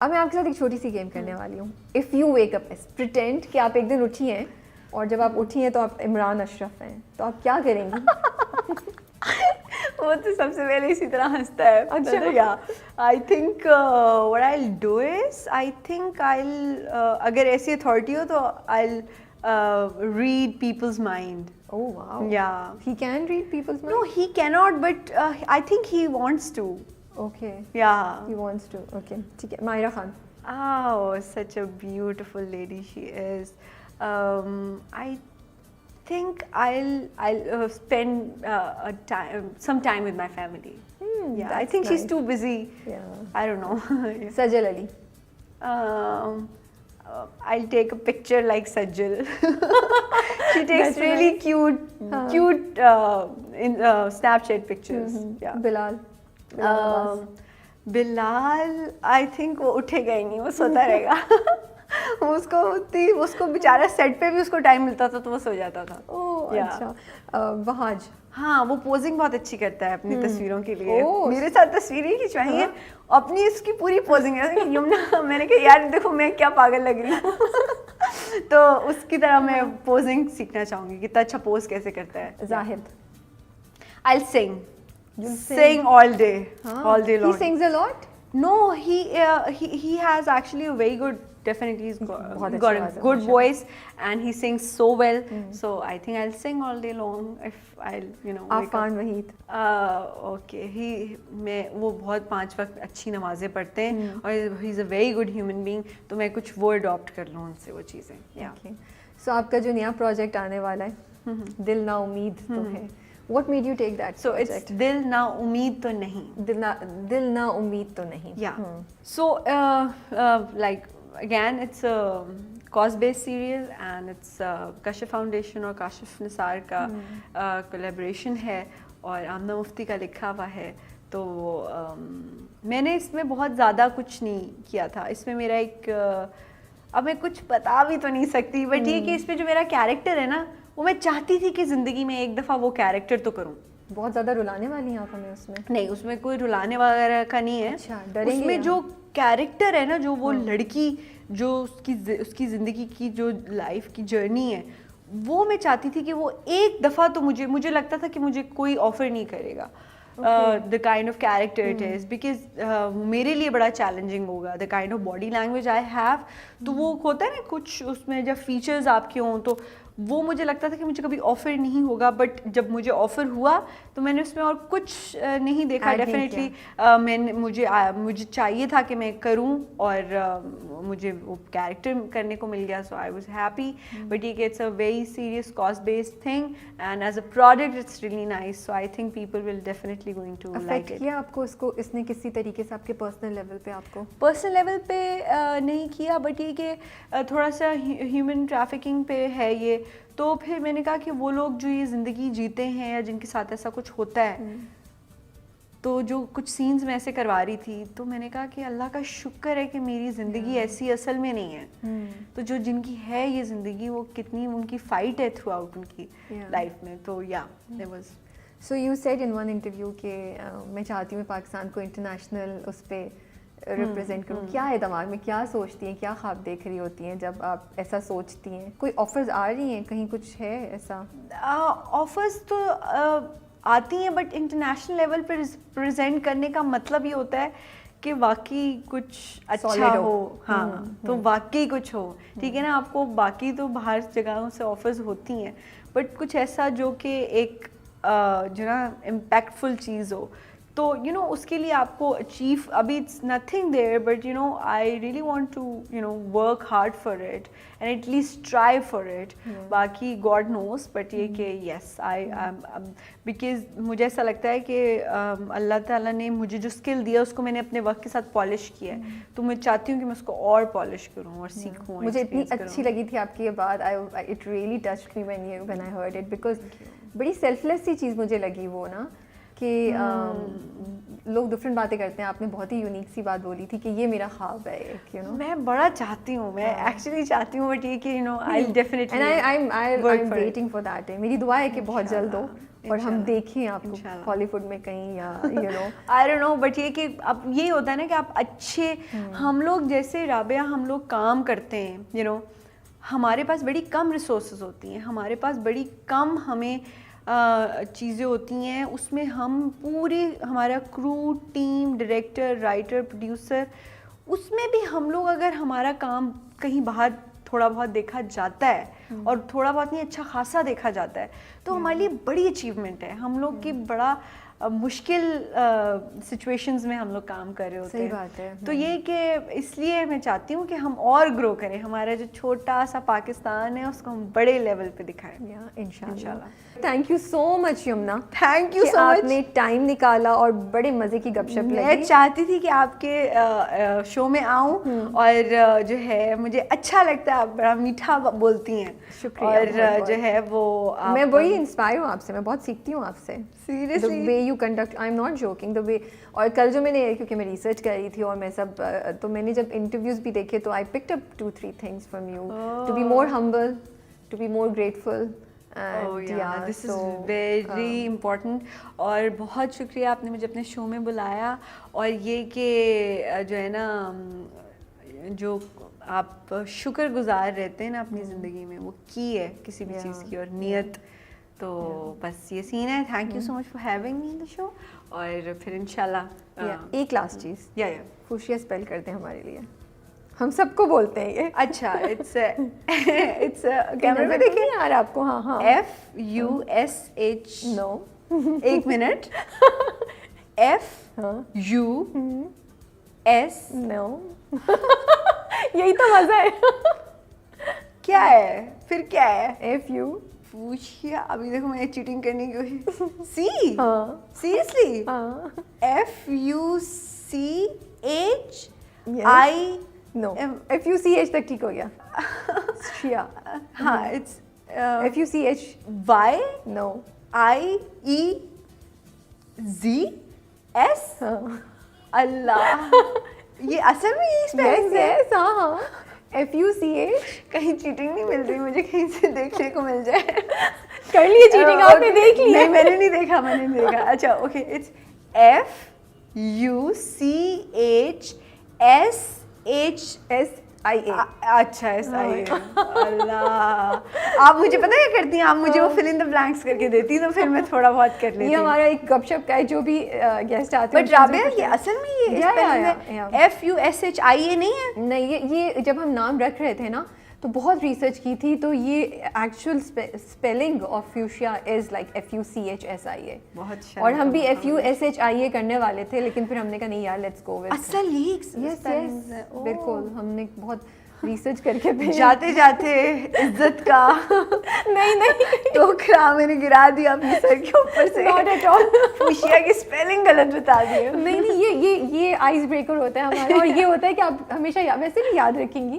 اب میں آپ کے ساتھ ایک چھوٹی سی گیم کرنے والی ہوں. If you wake up pretend کہ آپ ایک دن اٹھی ہیں اور جب آپ اٹھی ہیں تو آپ عمران اشرف ہیں, تو آپ کیا کریں گی؟ وہ تو سب سے پہلے اسی طرح ہنستا ہے. اچھا, یا I think what I will do is I think I will, اگر ایسی اتھارٹی ہو تو I will read people's mind. Oh wow. Yeah. He can read people's mind? No, he cannot, but I think he wants to. Okay. Yeah. He wants to. Okay. ٹھیک ہے. Mahira Khan. Oh, such a beautiful lady she is. I think I'll spend some time with my family. Yeah, I think she's too busy. Yeah. I don't know. Sajal Ali. I'll take a picture like Sajjal. She takes really cute in Snapchat pictures. Yeah. Bilal. Bilal I think وہ اٹھے گا ہی نہیں, وہ سوتا رہے گا. اس کو بیچارہ set پہ بھی اس کو ٹائم ملتا تھا تو وہ سو جاتا تھا. اچھا. وہاج. ہاں, وہ پوزنگ بہت اچھی کرتا ہے اپنی تصویروں کے لیے. میرے ساتھ تصویریں کھنچوائی ہیں, اپنی اس کی پوری پوزنگ ہے. یمنا میں نے کہا یار دیکھو میں کیا پاگل لگ رہی ہوں. تو اس کی طرح میں پوزنگ سیکھنا چاہوں گی, کتنا اچھا پوز کیسے کرتا ہے. زاہد. I'll sing all day long. He sings a lot? No, he has actually a very good, definitely he's got a good voice and he sings so well. So I think I'll sing all day long if I'll, Affan Waheed. Okay, وہ بہت 5 وقت اچھی نمازیں پڑھتے ہیں اور he is a very good human being, تو میں کچھ وہ اڈاپٹ کر لوں ان سے وہ چیزیں. سو آپ کا جو نیا پروجیکٹ آنے والا ہے دل نا امید تو ہے, what made you take that? So it's دل نا امید تو نہیں. دل نا امید تو نہیں. Yeah. So like again it's a cause-based serial and it's Kashif Foundation اور کاشف نثار کا collaboration ہے اور آمنہ مفتی کا لکھا ہوا ہے. تو میں نے اس میں بہت زیادہ کچھ نہیں کیا تھا. اس میں میرا ایک, اب میں کچھ بتا بھی تو نہیں سکتی, بٹ یہ کہ اس میں جو میرا کیریکٹر ہے نا, وہ میں چاہتی تھی کہ زندگی میں ایک دفعہ وہ کیریکٹر تو کروں. بہت زیادہ رلانے والی ہیں آپ ہمیں اس میں؟ نہیں, اس میں کوئی رلانے وغیرہ کا نہیں ہے. اس میں جو کیریکٹر ہے نا, جو وہ لڑکی جو اس کی زندگی کی جو لائف کی جرنی ہے, وہ میں چاہتی تھی کہ وہ ایک دفعہ تو مجھے لگتا تھا کہ مجھے کوئی آفر نہیں کرے گا. the kind of character it is, because میرے لیے بڑا چیلنجنگ ہوگا. the kind of body language I have, تو وہ ہوتا ہے نا کچھ اس میں جب فیچرز آپ کے ہوں, تو وہ مجھے لگتا تھا کہ مجھے کبھی آفر نہیں ہوگا. بٹ جب مجھے آفر ہوا تو میں نے اس میں اور کچھ نہیں دیکھا. ڈیفینیٹلی مجھے چاہیے تھا کہ میں کروں اور مجھے وہ کیریکٹر کرنے کو مل گیا. So I was happy. But یہ کہ it's a very serious cause based thing and as a product it's really nice. So I think people will definitely going to like it. کیا آپ کو اس نے کسی طریقے سے آپ کے پرسنل لیول پہ آپ کو پرسنل لیول پہ نہیں کیا, بٹ یہ کہ تھوڑا سا ہیومن ٹریفکنگ پہ ہے یہ. تو پھر میں نے کہا کہ وہ لوگ جو یہ زندگی جیتے ہیں یا جن کے ساتھ ایسا کچھ ہوتا ہے, تو جو کچھ سینز میں ایسے کروا رہی تھی, تو میں نے کہا کہ اللہ کا شکر ہے کہ میری زندگی ایسی اصل میں نہیں ہے. تو جو جن کی ہے یہ زندگی, وہ کتنی ان کی فائٹ ہے تھرو آؤٹ ان کی لائف میں. تو so you said in one interview کہ میں چاہتی ہوں پاکستان کو انٹرنیشنل اس پہ ریپرزینٹ کروں. کیا ہے دماغ میں, کیا سوچتی ہیں, کیا خواب دیکھ رہی ہوتی ہیں جب آپ ایسا سوچتی ہیں؟ کوئی آفرز آ رہی ہیں, کہیں کچھ ہے ایسا؟ آفرز تو آتی ہیں, بٹ انٹرنیشنل لیول پہ پریزنٹ کرنے کا مطلب یہ ہوتا ہے کہ واقعی کچھ اچھا ہو. ہاں, تو واقعی کچھ ہو. ٹھیک ہے نا, آپ کو باقی تو باہر جگہوں سے آفرز ہوتی ہیں, بٹ کچھ ایسا جو کہ ایک جو نا امپیکٹفل چیز ہو. تو اس کے لیے آپ کو اچیو, ابھی it's nothing there, but I really want to work hard for it and at least try for it. باقی گاڈ نوز, بٹ یہ کہ یس آئی بیکاز مجھے ایسا لگتا ہے کہ اللہ تعالیٰ نے مجھے جو اسکل دیا اس کو میں نے اپنے وقت کے ساتھ پالش کیا ہے. تو میں چاہتی ہوں کہ میں اس کو اور پالش کروں اور سیکھوں. مجھے اتنی اچھی لگی تھی آپ کی یہ بات, it really touched me when I heard it, because بڑی سیلف لیس سی چیز مجھے لگی وہ نا, کہ لوگ ڈفرینٹ باتیں کرتے ہیں. آپ نے بہت ہی یونیک سی بات بولی تھی کہ یہ میرا خواب ہے ایک, یو نو. میں بڑا چاہتی ہوں, میں ایکچولی چاہتی ہوں, بٹ یہ کہ you know I definitely and I am waiting for that. میری دعا ہے کہ بہت جلد ہو اور ہم دیکھیں آپ کو ہالی ووڈ میں کہیں, یا you know I don't know, but یہ کہ اب یہی ہوتا ہے نا کہ آپ اچھے, ہم لوگ جیسے رابعہ ہم لوگ کام کرتے ہیں, یو نو ہمارے پاس بڑی کم ریسورسز ہوتی ہیں, ہمارے پاس بڑی کم ہمیں چیزیں ہوتی ہیں, اس میں ہم پوری ہمارا کرو, ٹیم, ڈائریکٹر, رائٹر, پروڈیوسر, اس میں بھی ہم لوگ اگر ہمارا کام کہیں باہر تھوڑا بہت دیکھا جاتا ہے اور تھوڑا بہت نہیں اچھا خاصا دیکھا جاتا ہے تو ہمارے لیے بڑی اچیومنٹ ہے. ہم لوگ کی بڑا مشکل سچویشنز میں ہم لوگ کام کر رہے ہوتے ہیں. صحیح بات ہے. تو یہ کہ اس لیے میں چاہتی ہوں کہ ہم اور گرو کریں, ہمارا جو چھوٹا سا پاکستان ہے اس کو ہم بڑے لیول پہ دکھائیں. انشاءاللہ. Thank you so much Yamuna, thank you سو آپ مچ. نے ٹائم نکالا اور بڑے مزے کی گپ شپ لگی. میں چاہتی تھی کہ آپ کے شو میں آؤں اور جو ہے مجھے اچھا لگتا ہے, آپ بڑا میٹھا بولتی ہیں. شکریہ. اور جو ہے وہ میں بڑی انسپائر ہوں آپ سے, میں بہت سیکھتی ہوں آپ سے. Seriously the way you conduct, I'm not joking, the way. اور کل جو میں نے, کیونکہ میں ریسرچ کر رہی تھی اور میں سب, تو میں نے جب انٹرویوز بھی دیکھے تو I picked up 2-3 things from you. To be more humble, to be more grateful. This is very important. اور بہت شکریہ آپ نے مجھے اپنے شو میں بلایا, اور یہ کہ جو ہے نا جو آپ شکر گزار رہتے ہیں نا اپنی زندگی میں, وہ کی ہے کسی بھی چیز کی, اور نیت. تو بس یہ سین ہے. Thank you so much for having me in the show. اور پھر انشاءاللہ ایک لاسٹ چیز, یا خوشیہ اسپیل کرتے ہیں ہمارے لیے, ہم سب کو بولتے ہیں یہ. اچھا, اٹس کیمرے میں دیکھیں یار آپ کو. ہاں ہاں. FUSH. نو, ایک منٹ. FUS. نو, یہی تو مزہ ہے. کیا ہے پھر, کیا ہے FU. پوچھیے. ابھی دیکھو میں چیٹنگ کرنے کی کوشش. سی. ہاں سیریسلی. ہاں. FUCHI. نو, FUCH تک ٹھیک ہو گیا. شیا. ہاں, اٹس FUCH. Y. نو. IEZS. اللہ, یہ اصل میں یہی اسپیلنگ ہے. یس, ہاں ہاں. FUCH. کہیں چیٹنگ نہیں مل رہی مجھے, کہیں سے دیکھنے کو مل جائے. کر لیے چیٹنگ, آپ نے دیکھ لی. نہیں, میں نے نہیں دیکھا, میں نے نہیں دیکھا. اچھا اوکے, اٹس FUCHSHIA. اچھا SIA. اللہ, آپ مجھے پتہ کیا کرتی ہیں, آپ مجھے وہ فل ان دا بلینکس کر کے دیتی تو پھر میں تھوڑا بہت کر لیتی. یہ ہمارا ایک گپ شپ کا ہے, جو بھی گیسٹ آتے ہیں. بٹ رابعہ یہ اصل میں یہ FUSHIA نہیں ہے. نہیں, یہ جب ہم نام رکھ رہے تھے نا تو بہت ریسرچ کی تھی, تو یہ actual spelling of fuchsia is like FUCHSIA. اور ہم بھی FUSHIA کرنے والے تھے, لیکن پھر ہم نے کہا نہیں یار, لیٹس گو ود. اصل یہی. یس یس, بالکل, ہم نے بہت ریسرچ کر کے جاتے جاتے عزت کا نہیں ٹوکرا میں نے گرا دیا اپنے سر کے اوپر سے. Not at all. فوشیا کی اسپیلنگ غلط بتا دی. نہیں, یہ آئس بریکر ہوتا ہے ہمارا, اور یہ ہوتا ہے کہ آپ ہمیشہ ویسے بھی یاد رکھیں گی